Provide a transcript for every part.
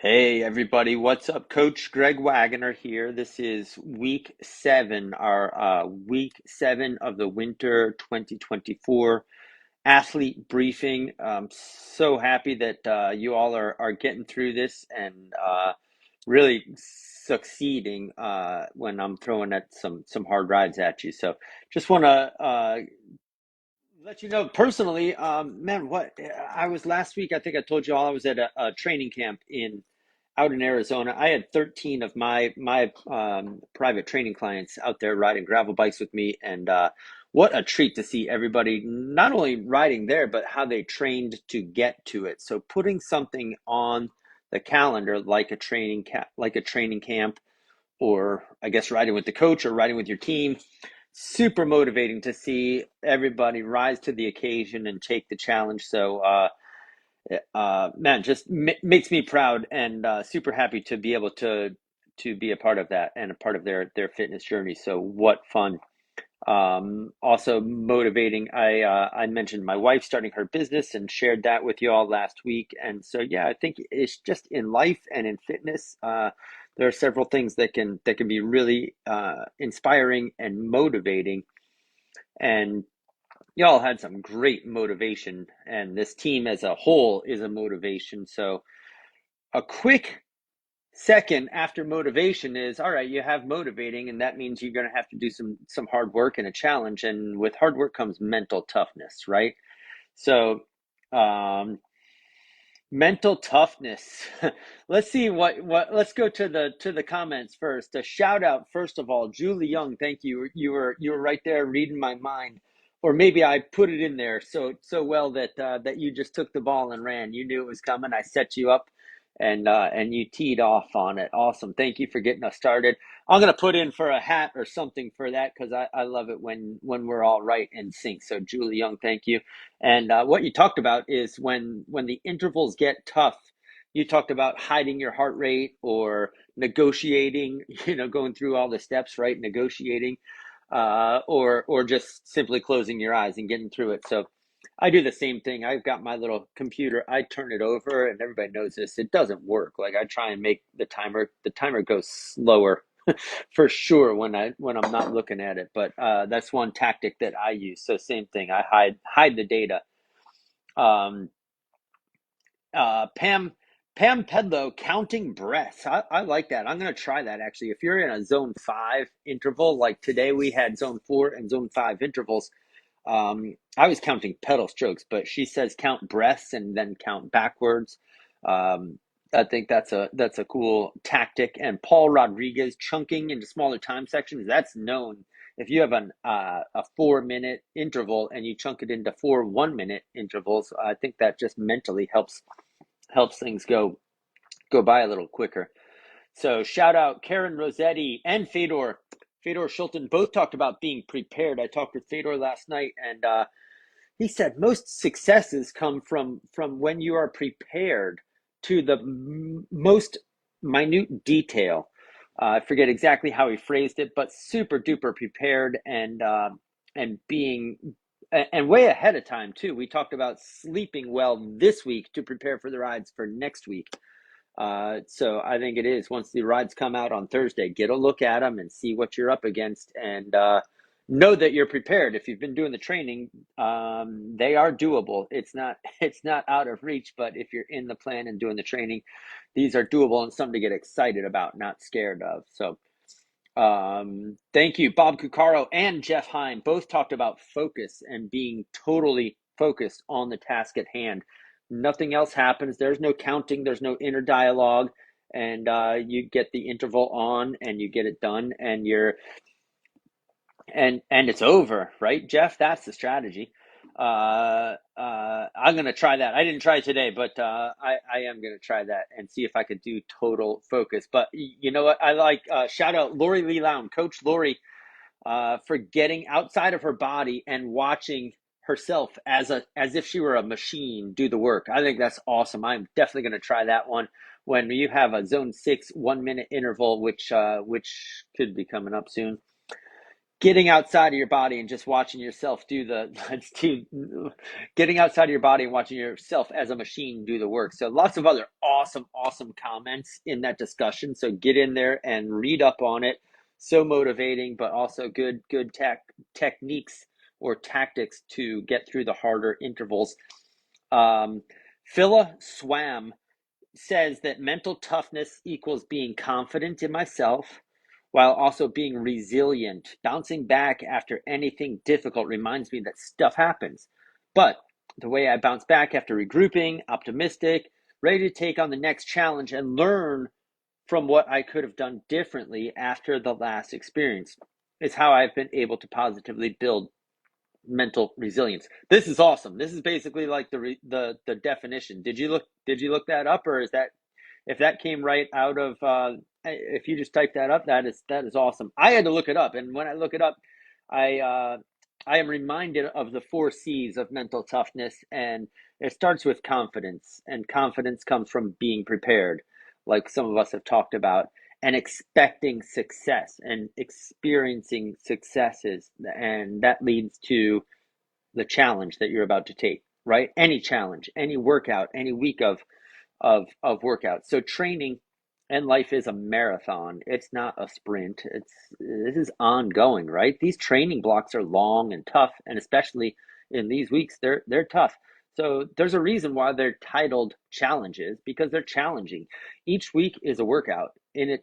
Hey everybody, what's up? Coach Greg Wagoner here. This is week 7, our week 7 of the winter 2024 athlete briefing. I'm so happy that you all are getting through this and really succeeding when I'm throwing at some hard rides at you. So just want to let you know personally, man, what I was last week. I think I told you all I was at a training camp in out in Arizona. I had 13 of my private training clients out there riding gravel bikes with me, and what a treat to see everybody not only riding there, but how they trained to get to it. So putting something on the calendar like like a training camp, or I guess riding with the coach or riding with your team, super motivating to see everybody rise to the occasion and take the challenge. So man, just makes me proud and super happy to be able to be a part of that and a part of their fitness journey. So what fun. Also motivating. I mentioned my wife starting her business and shared that with you all last week. And so yeah, I think it's just in life and in fitness. There are several things that can be really inspiring and motivating. And y'all had some great motivation, and this team as a whole is a motivation. So a quick second after motivation is, all right, you have motivating, and that means you're going to have to do some hard work and a challenge, and with hard work comes mental toughness, right? So mental toughness. Let's see what let's go to the comments first. A shout out first of all, Julie Young, thank you. You were right there reading my mind. Or maybe I put it in there so well that that you just took the ball and ran. You knew it was coming. I set you up and you teed off on it. Awesome. Thank you for getting us started. I'm gonna put in for a hat or something for that because I love it when we're all right in sync. So Julie Young, thank you. And what you talked about is when the intervals get tough, you talked about hiding your heart rate or negotiating, going through all the steps, right? Negotiating, or just simply closing your eyes and getting through it. So I do the same thing. I've got my little computer. I turn it over, and everybody knows this. It doesn't work. Like I try and make the timer goes slower for sure when I'm not looking at it. But that's one tactic that I use. So same thing. I hide the data. Um, Pam Pedlow, counting breaths. I like that. I'm gonna try that actually. If you're in a zone 5 interval, like today we had zone 4 and zone 5 intervals. I was counting pedal strokes, but she says count breaths and then count backwards. I think that's a cool tactic. And Paul Rodriguez, chunking into smaller time sections. That's known. If you have a 4 minute interval and you chunk it into 4 1 minute intervals, I think that just mentally helps things go by a little quicker. So shout out Karen Rossetti and Fedor Schulten both talked about being prepared. I talked with Fedor last night, and he said most successes come from when you are prepared to the most minute detail. I forget exactly how he phrased it, but super duper prepared and being and way ahead of time too. We talked about sleeping well this week to prepare for the rides for next week. So I think it is once the rides come out on Thursday, get a look at them and see what you're up against, and know that you're prepared. If you've been doing the training, they are doable. It's not out of reach, but if you're in the plan and doing the training, these are doable and something to get excited about, not scared of. So thank you, Bob Cucaro and Jeff Hine both talked about focus and being totally focused on the task at hand. Nothing else happens. There's no counting. There's no inner dialogue, and you get the interval on, and you get it done, and it's over, right, Jeff? That's the strategy. I'm gonna try that. I didn't try it today, but I am gonna try that and see if I could do total focus. But you know what? I like shout out Lori Lee Lown, Coach Lori, for getting outside of her body and watching herself as if she were a machine do the work. I think that's awesome. I'm definitely gonna try that one when you have a zone 6 1 minute interval, which could be coming up soon. getting outside of your body and just watching yourself do the let's do getting outside of your body and watching yourself as a machine do the work. So lots of other awesome comments in that discussion, so get in there and read up on it. So motivating, but also good techniques or tactics to get through the harder intervals. Phila Swam says that mental toughness equals being confident in myself while also being resilient. Bouncing back after anything difficult reminds me that stuff happens. But the way I bounce back after regrouping, optimistic, ready to take on the next challenge and learn from what I could have done differently after the last experience is how I've been able to positively build mental resilience. This is awesome. This is basically like the definition. Did you look that up, or is that, if that came right out of if you just type that up, that is awesome. I had to look it up, and when I look it up, I uh, I am reminded of the 4 C's of mental toughness, and it starts with confidence, and confidence comes from being prepared, like some of us have talked about, and expecting success and experiencing successes, and that leads to the challenge that you're about to take, right? Any challenge, any workout, any week of workouts. So training and life is a marathon. It's not a sprint. This is ongoing, right? These training blocks are long and tough, and especially in these weeks, they're tough. So there's a reason why they're titled challenges, because they're challenging. Each week is a workout, and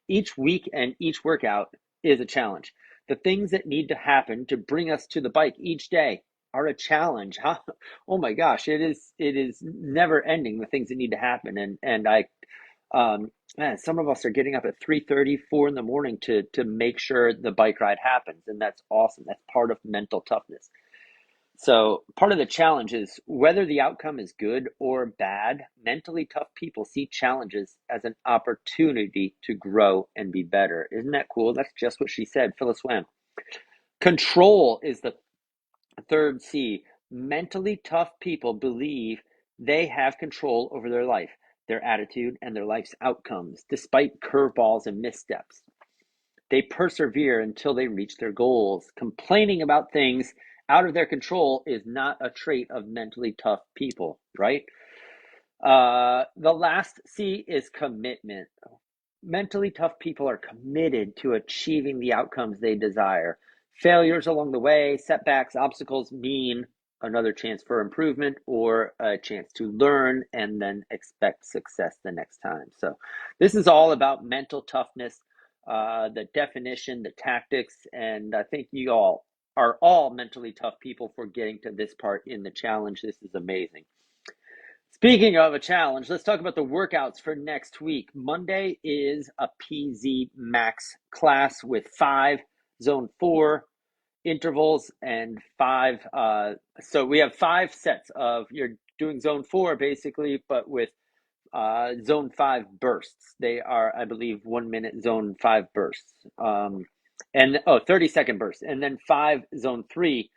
each week and each workout is a challenge. The things that need to happen to bring us to the bike each day are a challenge. Oh my gosh, it is never ending, the things that need to happen. And I man, some of us are getting up at 3:30, 4 in the morning to make sure the bike ride happens, and that's awesome. That's part of mental toughness. So part of the challenge is whether the outcome is good or bad, mentally tough people see challenges as an opportunity to grow and be better. Isn't that cool? That's just what she said, Phyllis Wham. Control is the third C. Mentally tough people believe they have control over their life, their attitude, and their life's outcomes, despite curveballs and missteps. They persevere until they reach their goals. Complaining about things out of their control is not a trait of mentally tough people, right? The last C is commitment. Mentally tough people are committed to achieving the outcomes they desire. Failures along the way, setbacks, obstacles mean another chance for improvement or a chance to learn and then expect success the next time. So, this is all about mental toughness, the definition, the tactics, and I think you all are all mentally tough people for getting to this part in the challenge. This is amazing. Speaking of a challenge, let's talk about the workouts for next week. Monday is a PZ Max class with 5 zone 4 intervals and five. So we have 5 sets of, you're doing zone 4 basically, but with zone 5 bursts. They are, I believe, 1 minute zone 5 bursts. And 30-second bursts. And then 5 zone 3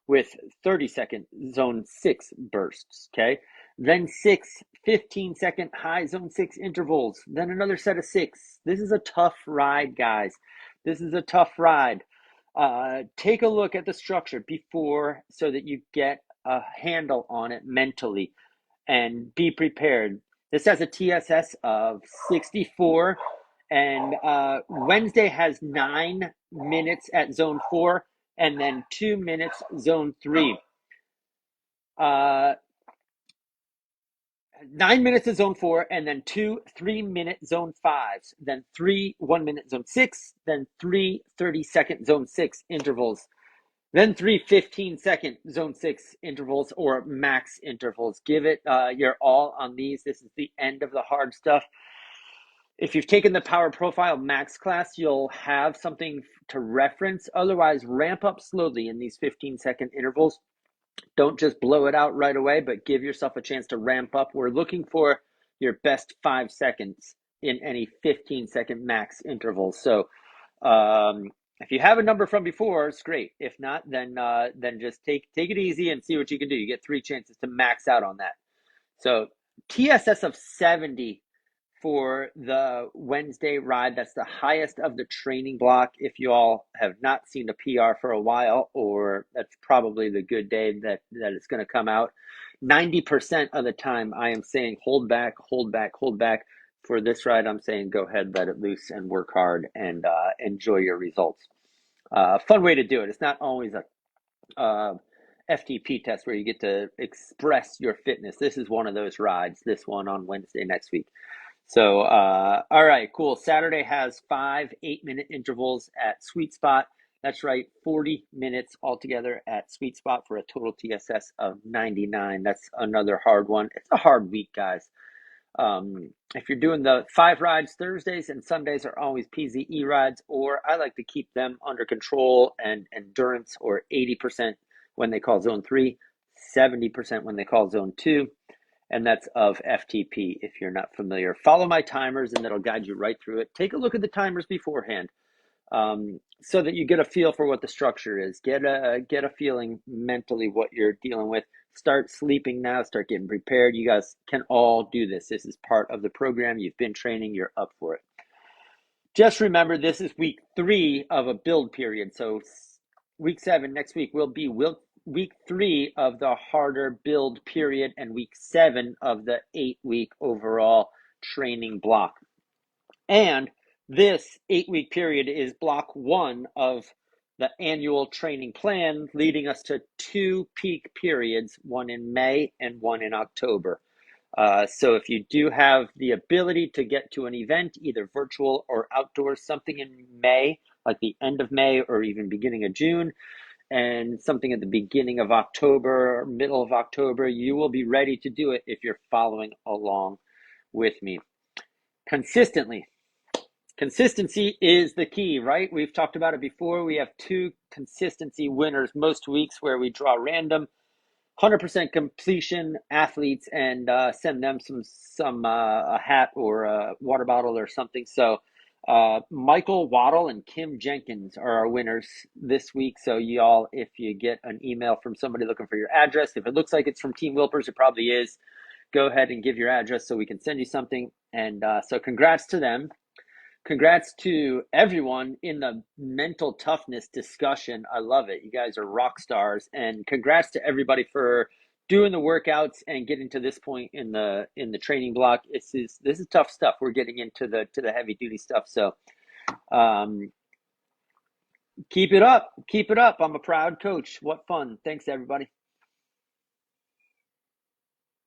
with 30-second zone 6 bursts. Okay. Then 6 15-second high zone 6 intervals. Then another set of 6. This is a tough ride, guys. This is a tough ride. Take a look at the structure before so that you get a handle on it mentally and be prepared. This has a TSS of 64, and Wednesday has 9 minutes at zone 4, and then 2 minutes zone 3. 9 minutes at zone 4, and then 2 3-minute zone 5s, then 3 1-minute zone 6, then 3 30-second zone 6 intervals. Then 3 15-second zone 6 intervals or max intervals. Give it your all on these. This is the end of the hard stuff. If you've taken the Power Profile Max class, you'll have something to reference. Otherwise, ramp up slowly in these 15-second intervals. Don't just blow it out right away, but give yourself a chance to ramp up. We're looking for your best 5 seconds in any 15-second max intervals. So if you have a number from before, it's great. If not, then just take it easy and see what you can do. You get 3 chances to max out on that. So TSS of 70 for the Wednesday ride. That's the highest of the training block. If you all have not seen the PR for a while, or that's probably the good day that it's going to come out. 90% of the time I am saying hold back, hold back, hold back. For this ride, I'm saying go ahead, let it loose, and work hard, and enjoy your results. Fun way to do it. It's not always a FTP test where you get to express your fitness. This is one of those rides, this one on Wednesday next week. So, all right, cool. Saturday has 5 8-minute intervals at Sweet Spot. That's right, 40 minutes altogether at Sweet Spot for a total TSS of 99. That's another hard one. It's a hard week, guys. If you're doing the 5 rides, Thursdays and Sundays are always PZE rides, or I like to keep them under control and endurance, or 80% when they call zone 3, 70% when they call zone 2, and that's of FTP if you're not familiar. Follow my timers and that'll guide you right through it. Take a look at the timers beforehand, so that you get a feel for what the structure is. Get a feeling mentally what you're dealing with. Start sleeping now. Start getting prepared. You guys can all do this. This is part of the program. You've been training. You're up for it. Just remember, this is week 3 of a build period. So week 7 next week will be week 3 of the harder build period, and week 7 of the 8-week overall training block. And this 8-week period is block 1 of the annual training plan, leading us to 2 peak periods, one in May and one in October. So if you do have the ability to get to an event, either virtual or outdoors, something in May, like the end of May or even beginning of June, and something at the beginning of October or middle of October, you will be ready to do it if you're following along with me. Consistency is the key, right? We've talked about it before. We have 2 consistency winners most weeks where we draw random 100% completion athletes and send them a hat or a water bottle or something. So Michael Waddle and Kim Jenkins are our winners this week. So y'all, if you get an email from somebody looking for your address, if it looks like it's from Team Wilpers, it probably is. Go ahead and give your address so we can send you something. And so congrats to them. Congrats to everyone in the mental toughness discussion. I love it. You guys are rock stars, and congrats to everybody for doing the workouts and getting to this point in the training block. This is tough stuff. We're getting into the heavy duty stuff. So keep it up. I'm a proud coach. What fun. Thanks everybody.